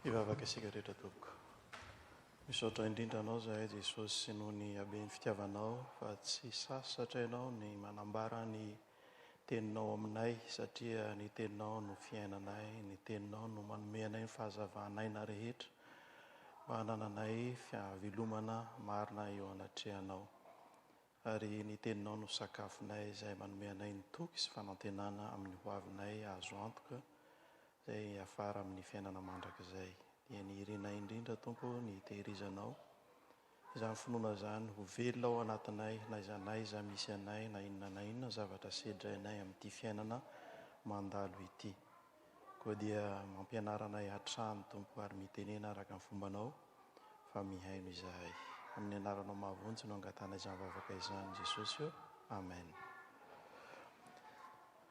Hivavaka isika rehetra tompoko. Misaotra indrindra anao zahay Jesosy noho ny haben'ny fitiavanao fa tsy sasatra ianao ny manambara ny teninao aminay satria ny teninao no fiainanay, ny teninao no manome anay ny fahazavanaina rehetra mba hanananay fiavilomana marina eo anatrehanao. Ary ny teninao no sakafonay izay manome anay ny toky sy fanantenana amin'ny hoavinay azo antoka izay afara amin'ny fiainana mandrakizay. Dia ny irina indrindra tompo ny tehirizanao izany finoana izany ho velona ao anatinay na izanaiza misy anay na inona zavatra sedrainay amin'ity fiainana mandalo ity. Koa dia mampianaranay hatrany tompo ary mitenena araka ny fombanao fa mihaino izahay. Amin'ny anaranao mahavonjy no angatana izany vavaka izany Jesosy eo. Amen.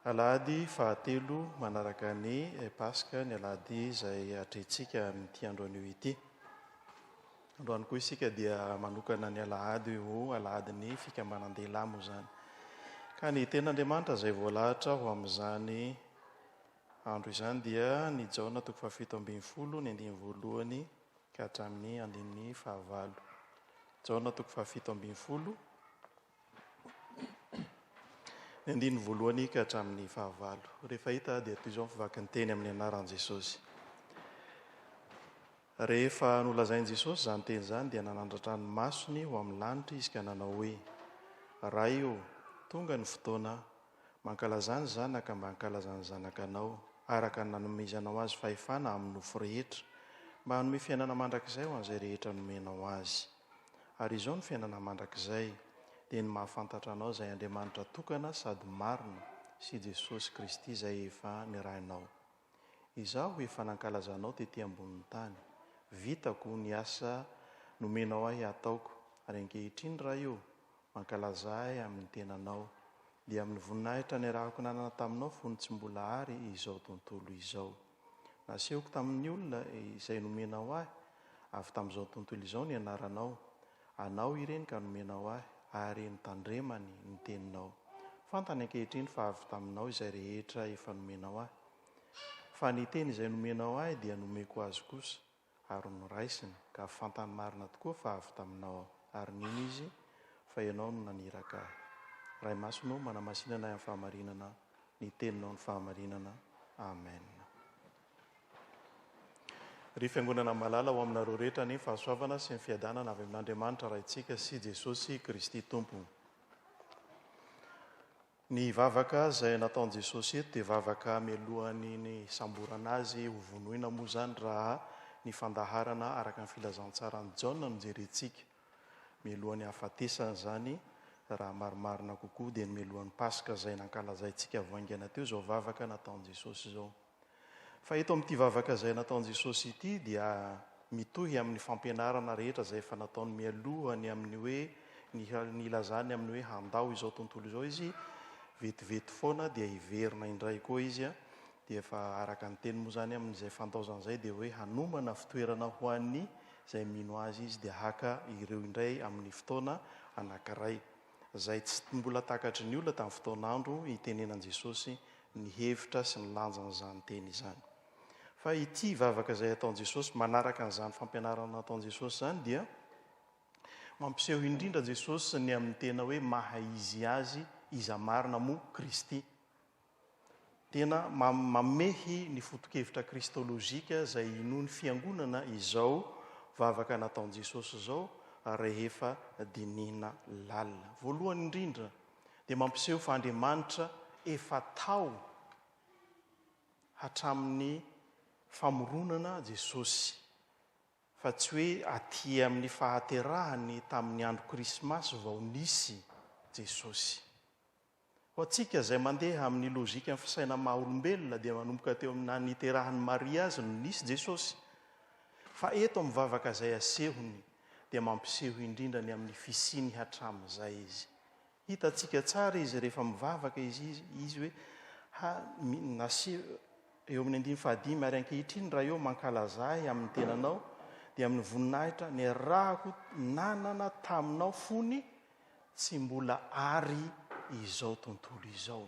Alahady fahatelo manaraka ny Paska, ny alahady izay atrehintsika amin'ity andro anio ity. Androany koa isika dia manokana ny alahady ho alahadin'ny fikambanan-dehilahy moa izany. Ka ny ten'Andriamanitra izay voalahatra ho amin'izany andro izany dia ny Jaona 7:12 ny andiny voalohany ka hatramin'ny andiny 9. Jaona 7:12 ny andiny voalohany ka hatramin'ny 9. Rehefa hita dia toy izao mivaky ny teny amin'ny anaran'i Jesosy. Rehefa nolazain'i Jesosy izany teny izany dia nanandratra ny masony ho amin'ny lanitra izy ka nanao hoe: Ray o, tonga ny fotoana, mankalaza ny zanaka mba hankalaza ny zanakanao, araka ny nanomezanao azy fahefana amin'ny nofo rehetra, mba hanome fiainana mandrakizay ho an'izay rehetra nomenao azy. Ary izao ny fiainana mandrakizay dia ny mahafantatra anao izay Andriamanitra tokana sady marina sy Jesosy Kristy izay efa nirahinao. Izaho efa nankalazanao tetỳ ambonin'ny tany. Vitako ny asa nomenao ahy ataoko, ary ankehitriny raha io mankalaza ahy amin'ny tenanao, dia amin'ny voninahitra niarahako nanana taminao fony tsy mbola ary izao tontolo izao. Nasehoko tamin'ny olona izay nomenao ahy, avy tamin'izao tontolo izao ny anaranao. Anao ireny ka nomenao ahy, ary nitandremany ny teninao. Fantany ankehitriny fa avy taminao izay rehetra efa nomenao ahy. Fa ny teny izay nomenao ahy dia nomeko azy kosa, ary noraisiny ka fantany marina tokoa fa avy taminao, ary nino izy fa ianao no naniraka ahy. Ray masonao manamasinana amin'ny fahamarinana, ny teninao ny fahamarinana. Amen. Ry fiangonana malala ho aminareo rehetra ny fahasoavana sy ny fiadanana avy amin'Andriamanitra raintsika sy Jesosy Kristy Tompo. Ny vavaka izay nataon'i Jesosy eto dia vavaka mialohan'ny ny samborana azy ho vonoina moa izany raha ny fandaharana araka ny filazantsarany Jaona no jerentsika. Mialohan'ny hafatesana izany raha marimarina kokoa dia ny mialohan'ny Paska izay nankalazaintsika voaingana teo izao vavaka nataon'i Jesosy izao. Fa eto amin'ity vavaka izay nataon'i Jesosy ity dia mitohy amin'ny fampianarana rehetra izay efa nataony mialohany amin'ny hoe ny ilazany amin'ny hoe handao izao tontolo izao izy vetivety foana dia hiverina indray koa izy dia efa araka ny teny moa izany amin'izay fantaozana izay dia hoe hanomana fitoerana ho an'ny izay mino azy izy dia haka ireo indray amin'ny fotoana anankiray izay tsy mbola takatry ny olona tamin'ny fotoan'andro hitenenan'i Jesosy ny hevitra sy ny lanjan'izany teny izany. Fa ity vavaka izay ataon'i Jesosy manaraka an'izany fampianarana ataon'i Jesosy izany dia mampiseho indrindra Jesosy ny amin'ny tena hoe maha izy azy iza marina moa Kristy. Tena mamehy ny foto-kevitra kristolojika izay noho ny fiangonana izao vavaka nataon'i Jesosy izao rehefa dinihina lalina. Voalohany indrindra dia mampiseho fa Andriamanitra efa tao hatramin'ny famoronana Jesosy, fa tsy hoe aty amin'ny fahaterahany tamin'ny andro Krismasy vao nisy Jesosy. Ho antsika izay mandeha amin'ny lojika ny fisaina maha-olombelona dia manomboka teo amin'ny niterahan'i Maria azy no nisy Jesosy. Fa eto amin'ny vavaka izay asehony dia mampiseho indrindra ny amin'ny fisiny hatramin'izay izy. Hitantsika tsara izy rehefa mivavaka izy hoe eo amin'ny 5 ary ankehitriny raha eo mankalaza ahy amin'ny tenanao dia amin'ny voninahitra ny rahako nanana taminao fony tsy mbola ary izao tontolo izao.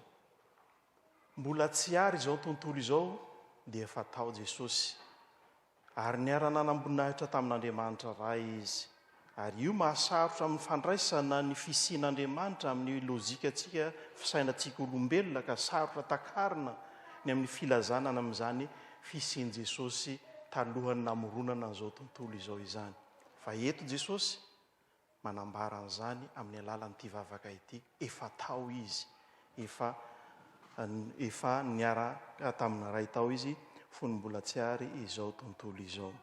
Mbola tsy ary izao tontolo izao dia efa tao Jesosy ary niara-nanambonahitra tamin'Andriamanitra ray izy. Ary io mahasarotra amin'ny fandraisana ny fisian'Andriamanitra amin'ny lôjikatsika fisainantsika olombelona ka sarotra takarina ny amin'ny filazanana amin'izany fisian Jesosy talohany namoronana n'izao tontolo izao izany. Fa eto Jesosy manambara an'izany amin'ny alalan'ity vavaka ity, efa tao izy, efa niara tamin'ny ray tao izy, fony mbola tsy ary izao tontolo izao.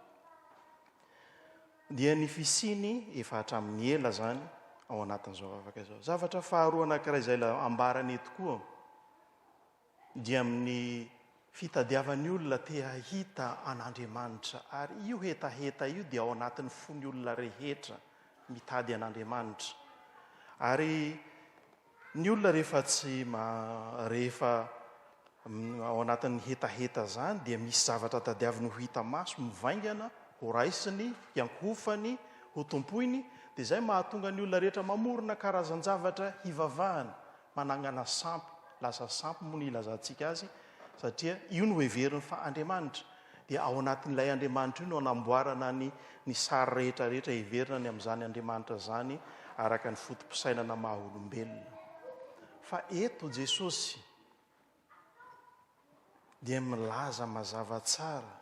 Dia ny fisiny efa hatramin'ny ela zany ao anatin'izao vavaka izao. Zavatra faharoa anankiray izay ambarany eto koa dia amin'ny fitadiavan'ny olona te hahita an'Andriamanitra, ary io hetaheta io dia ao anatin'ny fony olona rehetra mitady an'Andriamanitra. Ary ny olona rehefa ao anatin'ny hetaheta zany dia misy zavatra tadiaviny ho hita maso, mivaingana, ho raisiny, hiankofany, ho tompoiny, dia izay mahatonga ny olona rehetra mamorona karazan-javatra hivavahana, manangana sampy, lasa sampy moa ny ilazantsika azy, satria io no heveriny fa Andriamanitra. Dia ao anatin'ilay Andriamanitra io no anamboarana ny sary rehetrarehetra heverina ny amin'izany Andriamanitra zany, araka ny fotom-pisainana maha olombelona. Fa eto Jesosy dia milaza mazava tsara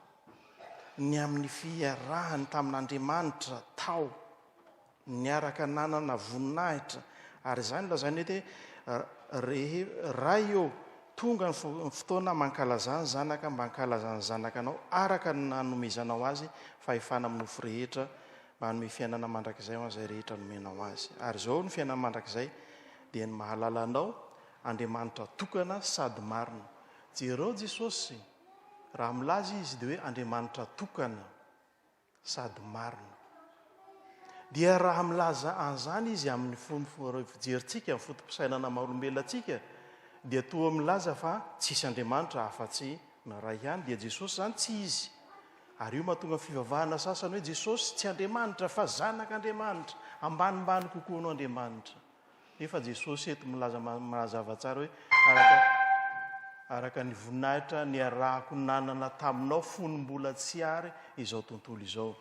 ny amin'ny fiarahany tamin'Andriamanitra tao, niaraka nanana voninahitra, ary izany lazainy hoe ray eo tonga ny fotoana mankalazany zanaka mba hankalazany zanakanao araka ny nanomezanao azy, fa efana amin'ny nofo rehetra mba hanome fiainana mandrakizay ho an'izay rehetra nomenao azy. Ary izao ny fiainana mandrakizay dia ny mahalala anao Andriamanitra tokana sady marina. Jereo Jesosy raha milaza izy dia hoe Andriamanitra tokana sady marina. Dia raha milaza an'izany izy amin'ny fijerintsika, amin'ny fotom-pisainana maha-olombelontsika, dia toa milaza fa tsisy Andriamanitra afa-tsy ny ray ihany, dia Jesosy zany tsy izy. Ary io mahatonga fivavahana sasany hoe Jesosy tsy Andriamanitra fa zanak'Andriamanitra, ambanimbany kokoa anao Andriamanitra. Nefa Jesosy eto milaza mazava tsara hoe araka ny voninahitra niarahako nanana taminao fony mbola tsy ary izao tontolo izao.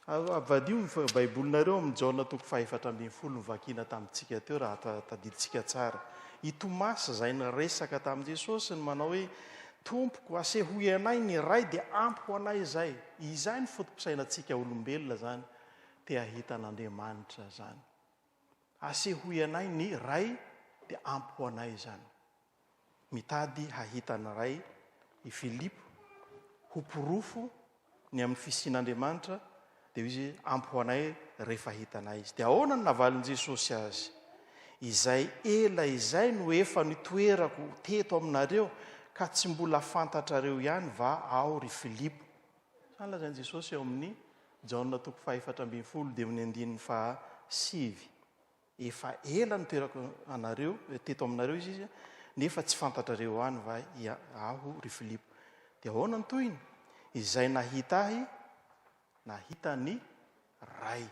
Avadio ny baibolinareo amin'ny Jaona 4:12 nivakiana tamintsika teo raha tadiditsika tsara. I Tomasy izay niresaka tamin'i Jesosy ny manao hoe Tompoko, asehoy anay ny ray dia ampy ho anay izay. Izay ny fotom-pisainantsika olombelona zany, te hahita an'Andriamanitra zany. Asehoy anay ny ray dia ampy ho anay izany. Mitady hahita ny ray i Filipo, ho porofo ny amin'ny fisian'Andriamanitra, dia izy ampy ho anay rehefa hitanay izy. Dia ahoana ny navalin' Jesosy azy? Izay ela izay no efa nitoerako teto aminareo, ka tsy mbola fantatrareo ihany va ao ry Filipo. Izany lazain'i Jesosy eo amin'ny Jaona 4:12 dia amin'ny 9:7. Efa ela nitoerako anareo teto aminareo izy, nefa tsy fantatrareo ihany va aho ry Filipo. Dia ahoana ny toyiny? Izay nahita ahy, nahita ny ray.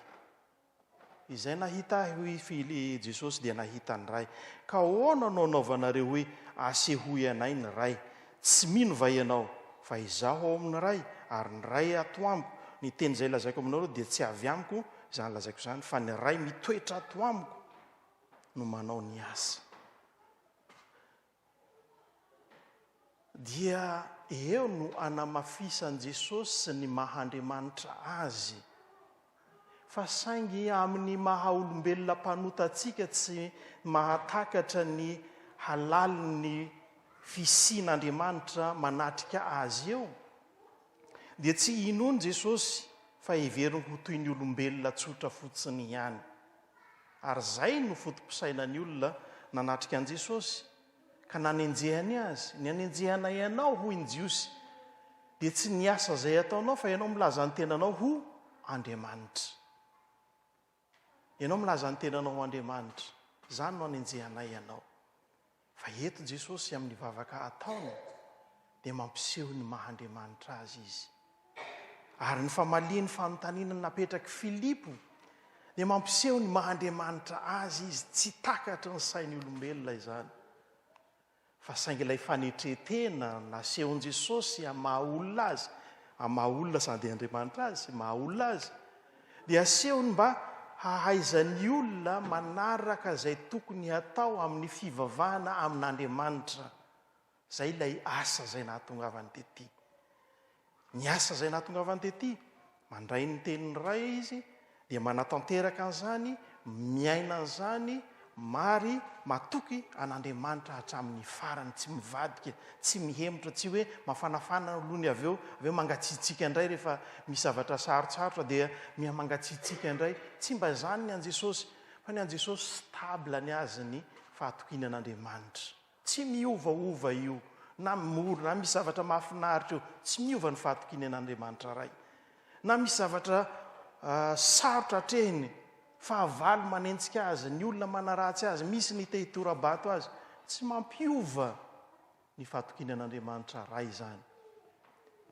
Izay nahita ahy hoy Jesosy dia nahita ny ray. Ka ahoana no anaovanareo hoe asehoy anay ny ray? Tsy mino va ianao fa izaho ao amin'ny ray, ary ny ray ato amiko. Ny teny izay lazaiko aminareo dia tsy avy amiko izany lazaiko izany, fa ny ray mitoetra ato amiko no manao ny asa. Dia eo no anamafisan Jesosy sy ny maha-Andriamanitra azy. Fa saingy amin'ny maha-olombelona mpanotantsika tsy mahatakatra ny halali ny fisian'Andriamanitra manatrika azy eo, dia tsy inony Jesosy fa heveriny ho toy ny olombelona tsotra fotsiny ihany. Ary zay no fotom-pisainan'ny olona nanatrika an'i Jesosy, ka nanenjehany azy, ny anenjehana ianao ho injiosy, dia tsy ny asa izay ataonao fa ianao milaza ny tenanao ho Andriamanitra. Ianao milaza ny tenanao ho Andriamanitra, izany no anenjehanay ianao. Fa eto Jesosy amin'ny vavaka ataony dia mampiseho ny maha-Andriamanitra azy izy. Ary ny famaliany fanontaniana napetraky Filipo dia mampiseho ny maha-Andriamanitra azy izy, tsy takatry ny sain'ny olombelona izany. Fa saingy ilay fanetretena nasehon Jesosy maha olona azy, maha olona sady Andriamanitra azy maha olona azy dia asehony mba hahaizan'ny olona manaraka zay tokony hatao amin'ny fivavahana amin'Andriamanitra. Zay ilay asa zay nahatongavany tety. Ny asa zay nahatongavany tety, mandray ny tenin'ny ray izy dia manatanteraka an'izany, miaina an'izany, mary matoky an'Andriamanitra hatramin'ny farany, tsy mivadika, tsy mihemotra, tsy hoe mafanafana alohany avy eo mangatsiatsika indray rehefa misy zavatra sarotsarotra dia mangatsiatsika indray. Tsy mba zany ny an Jesosy, fa ny an Jesosy stable ny azy ny fahatokinan'Andriamanitra. Tsy miovaova io, na mora, na misy zavatra mahafinaritra io, tsy miova ny fahatokinan'Andriamanitra ray. Na misy zavatra sarotra hatrehiny, fahavalo manentsika azy, ny olona manaratsy azy, misy ny tehitorabato azy, tsy mampiova ny fahatokinan'Andriamanitra ray zany.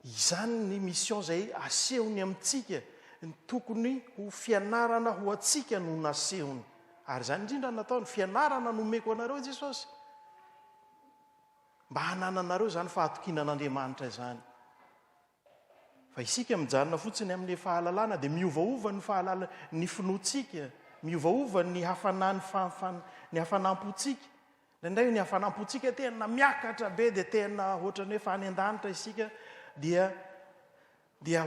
Izany ny mission zay asehony amintsika, ny tokony ho fianarana ho atsika no nasehony. Ary zany indrindra nataony fianarana nomeko anareo Jesosy, mba hanananareo zany fahatokinan'Andriamanitra zany. Fa isika mijanona fotsiny amin'ny fahalalana dia miovaova ny fahalalana, ny finoatsika, miovaova ny ny hafanampotsika. Indray ny hafanampotsika tena miakatra be dia tena ohatrany hoe fa any an-danitra isika dia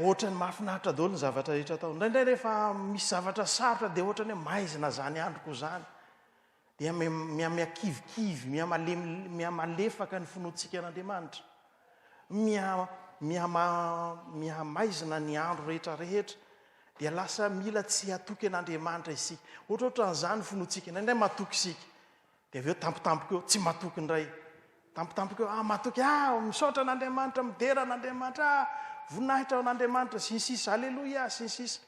ohatrany mahafinaritra daholo ny zavatra rehetra atao. Indray rehefa misy zavatra sarotra dia ohatrany hoe maizina zany androko zany. Dia miakivikivy, miamalefaka ny finoatsika an'Andriamanitra. Miamaizina ny andro rehetrarehetra dia lasa mila tsy hatoky an'Andriamanitra isika. Ohatrohatran'izany finoatsika, indray matoky isika dia avy eo tampotampoka eo tsy matoky indray, tampotampoka eo matoky misaotra an'Andriamanitra, midera an'Andriamanitra, voninahitra an'Andriamanitra, sinsisa, alleloia, sinsisa.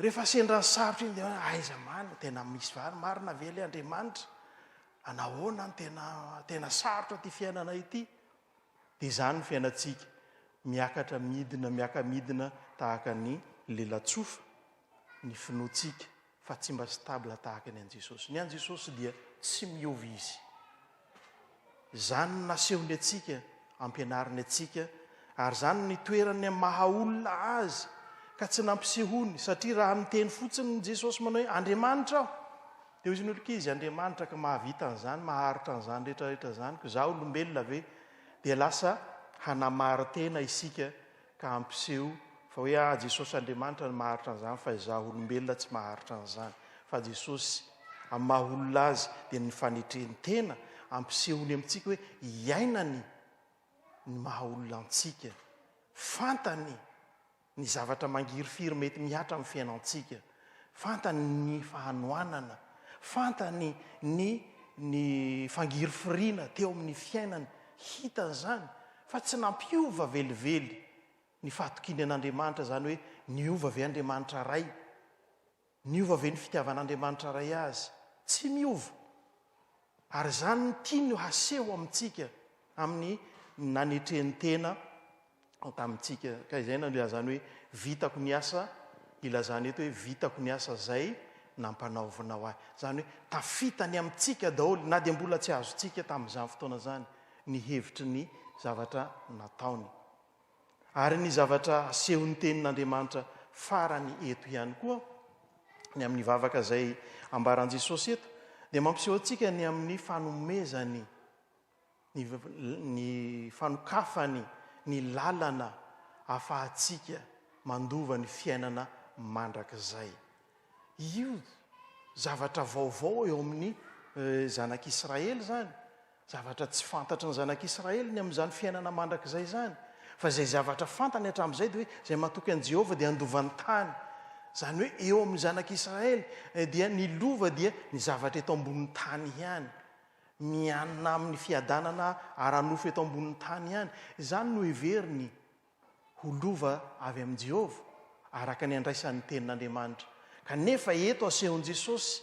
Rehefa sendran'ny sarotra iny dia aiza many tena misy marina ve le Andriamanitra, anahoana ny tena sarotra ty fiainana ity. Dia izany ny fiainantsika, miakatra midina tahaka ny lelatsofa, ny finoatsika, fa tsy mba stable tahaka ny an Jesosy. Ny an Jesosy dia tsy miova izy. Zany nasehony atsika, ampianariny atsika, ary zany ny toerany maha olona azy ka tsy nampisehony, satria raha miteny fotsiny ny Jesosy manao hoe Andriamanitra aho, dia izy ny olokizy Andriamanitra ka mahavita an'izany, maharitra an'izany rehetrarehetra zany, ko za olombelona ve, dia lasa hanamary tena isika ka ampiseho fa hoe Jesosy Andriamanitra ny maharitra an'izany, fa izaho olombelona tsy maharitra an'izany. Fa Jesosy amin'ny maha olona azy dia ny fanetreny tena ampisehony amintsika hoe iainany ny maha olona antsika, fantany ny zavatra mangiry-firy mety miatra amin'ny fiainantsika, fantany ny fahanoanana, fantany ny fangiry-firiana teo amin'ny fiainany, hitany zany, fa tsy nampiova velively ny fahatokiny an'Andriamanitra zany hoe niova ve Andriamanitra ray, niova ve ny fitiavan'Andriamanitra ray azy, tsy miova. Ary zany ny tiany haseho amintsika amin'ny nanetreny tena tamintsika. Ka izay zany hoe vitako ny asa, ilazany eto hoe vitako ny asa zay nampanaovanao ahy. Zany hoe tafitany amintsika daholo, na dia mbola tsy azontsika tamin'izany fotoana zany ny hevitry ny zavatra nataony. Ary ny zavatra asehony tenin'Andriamanitra farany eto ihany koa, ny amin'ny vavaka zay ambaran Jesosy eto, dia mampiseho antsika ny amin'ny fanomezany, ny fanokafany, ny lalana ahafahantsika mandova ny fiainana mandrakizay. Io zavatra vaovao eo amin'ny zanak'Israely zany, zavatra tsy fantatra ny zanak'Israely ny amin'izany fiainana mandrakizay zany, fa zay zavatra fantany hatramin'izay dia hoe zay matoky an Jehovah dia andovany tany. Zany hoe eo amin'ny zanak'Israely dia ny lova dia ny zavatra eto ambonin'ny tany ihany, mianina amin'ny fiadanana aranofo eto ambonin'ny tany ihany. Izany no heveriny ho lova avy amin'i Jehovah araka ny andraisan'ny tenin'Andriamanitra. Kanefa eto asehon'i Jesosy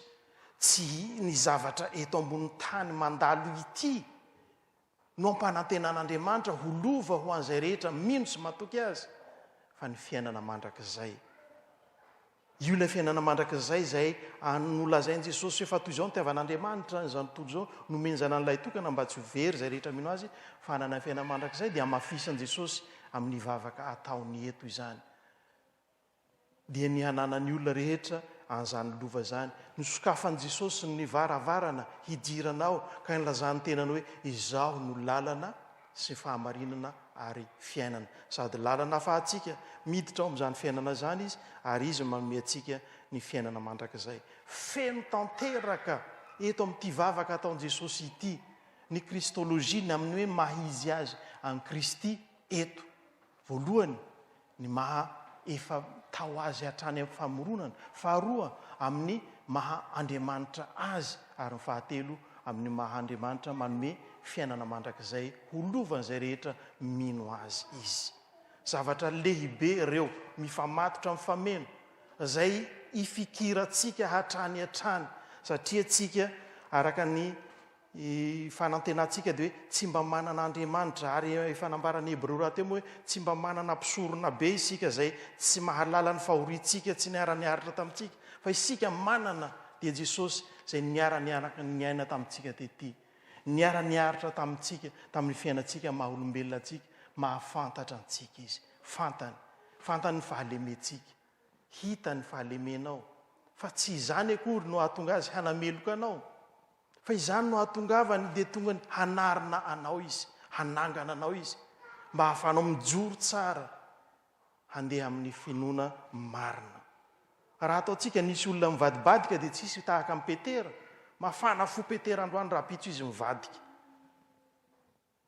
tsy ny zavatra eto ambonin'ny tany mandalo ity no ampanantenan'Andriamanitra ho lova ho an'izay rehetra mino sy matoky azy, fa ny fiainana mandrakizay. Io ilay fiainana mandrakizay zay nolazain'i Jesosy efa toy izao ny tiavan'Andriamanitra izany tontolo izao, nomeny zanany ilay tokana mba tsy ho very izay rehetra mino azy, fa hanana fiainana mandrakizay dia hamafisan'i Jesosy amin'ny vavaka ataony eto izany. Dia ny hananany olona rehetra an'izany lova zany. Nosokafan'i Jesosy ny varavarana hidirana ao ka nylazany tenany hoe izao no lalana sy fahamarinana ary fiainana. Sady lalana fahatsika miditra ao amin'izany fiainana zany izy ary izy manome antsika ny fiainana mandrakizay. Feno tanteraka eto amin'ity vavaka ataon'i Jesosy ity ny kristôlôjia ny amin'ny hoe mahizy azy any Kristy eto. Voalohany ny maha efa tao azy hatrany amin'ny famoronana. Faharoa amin'ny maha Andriamanitra azy ary ny fahatelo amin'ny maha Andriamanitra manome fiainana mandrakizay holovan'izay rehetra mino azy izy. Zavatra lehibe ireo mifamatotra amin'ny fameno izay ifikirantsika hatrany hatrany satria tsika araka ny fanantenantsika dia hoe tsy mba manana Andriamanitra ary efa nambarany Hebreo rahateo hoe tsy mba manana mpisorona be isika izay tsy mahalala ny fahorintsika tsy niara-niaritra tamintsika fa isika manana dia Jesosy izay niara-niaina tamintsika tety niara-niaritra tamintsika tamin'ny fiainantsika maha olombelona antsika mahafantatra antsika izy fantany ny fahalementsika hita ny fahalemenao fa tsy izany akory no ahatonga azy hanameloka anao fa izany no ahatongavany dia tonga ny hanarina anao izy hanangana anao izy mba hahafanao mijoro tsara handeha amin'ny finoana marina. Raha ataontsika nisy olona mivadibadika dia tsisy tahaka amin'ny Petera. Mafana fo Petera androany raha pitso izy mivadika.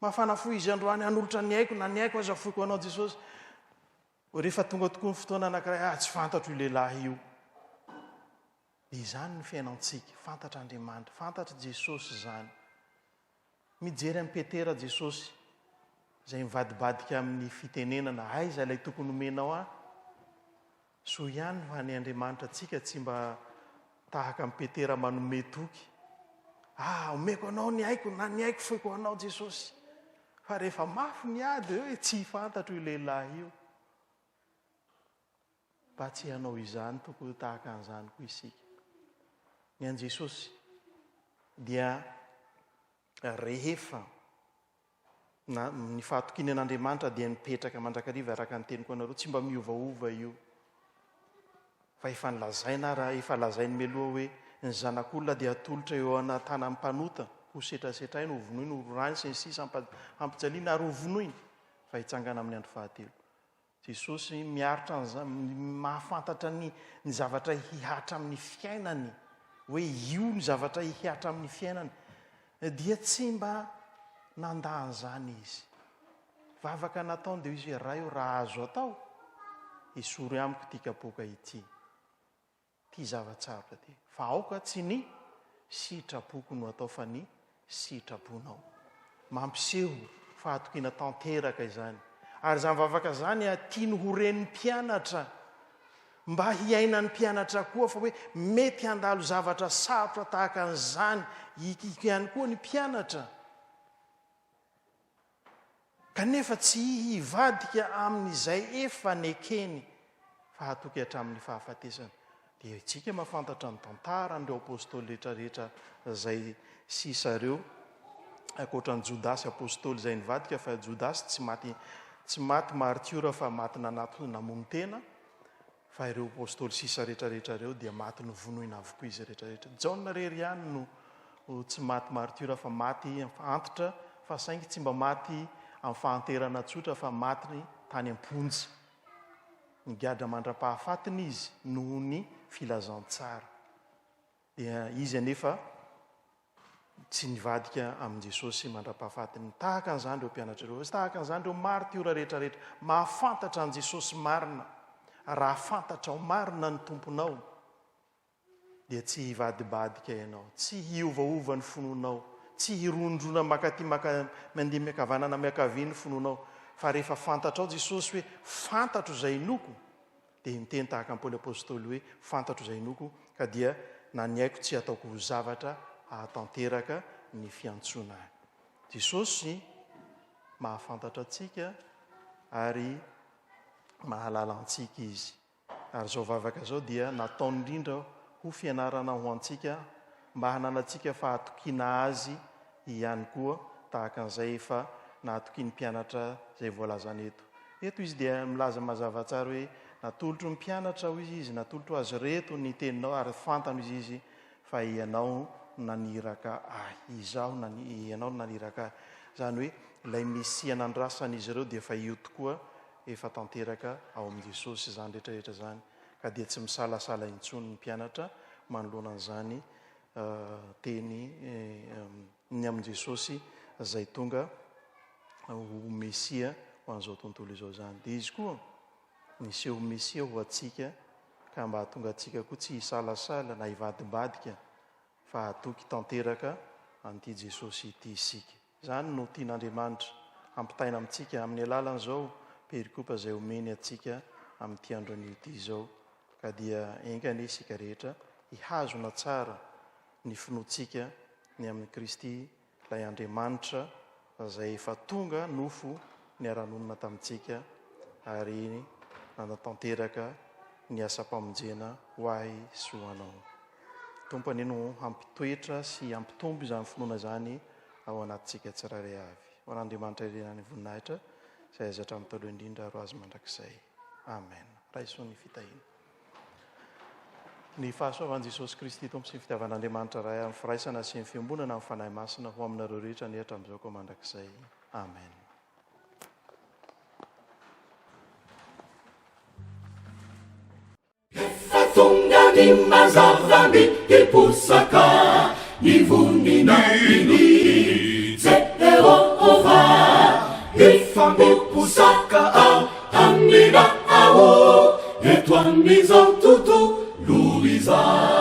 Mafana fo izy androany hanolotra ny haiko na ny haiko aza foiko anao Jesosy. Rehefa tonga tokoa ny fotoana anankiray tsy fantatro io lehilahy io. Dia izany ny fiainantsika, fantatra Andriamanitra, fantatra Jesosy zany. Mijery amin'ny Petera Jesosy izay mivadibadika amin'ny fitenenana aiza ilay tokony omenao ahy. So ihany fa ny Andriamanitra antsika tsy mba tahaka amin'ny Petera manome toky. Omeko anao ny haiko na ny haiko foiko anao Jesosy. Fa rehefa mafy ny ady hoe tsy fantatro io lehilahy io. Mba tsy hanao izany tokony tahaka an'izany koa isika. Ny an' Jesosy dia rehefa ny fahatokinan'Andriamanitra dia nipetraka mandrakariva araka ny teniko anareo tsy mba miovaova io. Fa efa nilazaina raha efa lazainy meloha hoe ny zanak'olona dia atolotra eo anatana mpanota ho setrasetrainy ho vonoiny ho rany sy ny sisa ampijaliana ary ho vonoiny fa hitsangana amin'ny andro fahatelo. Jesosy miaritra mahafantatra ny zavatra hihatra amin'ny fiainany hoe io ny zavatra hihatra amin'ny fiainany dia tsy mba nandahany zany izy. Vavaka nataony dia izy raha io raha azo atao esory amiko ity kapoaka ity. Ty zava-tsarotra ty. Fa aoka tsy ny sitrapoko no atao fa ny sitraponao. Mampiseho fahatokina tanteraka izany. Ary izany vavaka zany tiany ho ren'ny mpianatra mba hiainan'ny mpianatra koa fa hoe mety handalo zavatra sarotra tahaka an'izany ihany koa ny mpianatra. Kanefa tsy hivadika amin'izay efa nekeny fa hatoky hatramin'ny fahafatesana. Dia itsika mahafantatra ny tantara n'ireo apôstôly rehetrarehetra izay sisa ireo ankoatran'ny Jodasy apôstôly izay nivadika fa Jodasy tsy maty martiora fa maty namono tena fa ireo apôstôly sisa rehetrarehetra ireo dia maty novonoina avokoa izy rehetrarehetra. Jaona rery ihany no tsy maty martiora fa maty antitra fa saingy tsy mba maty amin'ny fahanterana tsotra fa maty tany am-ponjy. Nigadra mandra-pahafatiny izy noho ny filazantsara. Dia izy anefa tsy nivadika amin' Jesosy mandra-pahafatiny. Tahaka an'izany ireo mpianatra ireo. Tahaka an'izany ireo martiora rehetrarehetra. Mahafantatra an' Jesosy marina. Raha fantatra ao marina ny tomponao dia tsy hivadibadika ianao, tsy hiovaova ny fononao, tsy hirondrona makaty mandeha miakavanana miakavia ny fononao. Fa rehefa fantatrao Jesosy hoe fantatro izay noko dia miteny tahaka Paoly apôstôly hoe fantatro izay noko ka dia na ny haiko tsy ataoko ho zavatra ahatanteraka ny fiantsoana. Jesosy mahafantatra antsika ary mahalala antsika izy. Ary zao vavaka zao dia nataony indrindra ho fianarana ho antsika mba hananantsika fahatokiana azy ihany koa tahaka an'izay efa nahatokiany mpianatra izay voalazana eto. eto izy dia milaza mazava tsara hoe natolotro mpianatra ho izy natolotro azy reto ny teninao ary fantano izy fa ianao naniraka izaho ianao naniraka zany hoe ilay misy anandrasan'izy ireo dia efa io tokoa efa tanteraka ao amin'i Jesosy zany rehetrarehetra zany ka dia tsy misalasala intsony ny mpianatra manoloana an'izany teny ny amin'i Jesosy zay tonga ho Mesia ho an'izao tontolo izao zany. Dia izy koa miseho Mesia ho atsika ka mba hahatonga atsika koa tsy hisalasala na hivadimbadika fa hatoky tanteraka an'ity Jesosy ity isika. Zany no tian'Andriamanitra ampitaina amintsika amin'ny alalan'izao perikopa izay omeny atsika amin'ity andron'io ity izao ka dia engany isika rehetra hihazona tsara ny finoantsika ny amin'ny Kristy ilay Andriamanitra izay efa tonga nofo ny aran'olona tamintsika ary nanatanteraka ny asa-pamonjena ho ahy sy ho anao. Tompony no hampitoetra sy hampitombo izany finoana zany ao anatintsika tsiraray avy. Ho an'Andriamanitra irenany voninahitra izay azy hatramin'ny taloha indrindra aro azy mandrakizay. Amen. Raisoa ny fitahina. Ny fahasoavan'i Jesosy Kristy tompo sy ny fitiavan'Andriamanitra ray amin'ny firaisana sy ny fiambonana amin'ny fanahy masina ho aminareo rehetra ny hatramin'izao koa mandrakizay. Amen. Tonga ny mazava miposaka ny voninahiny Jehova efa miposaka ao amin'ny raha eto amin'izao tontolo izao.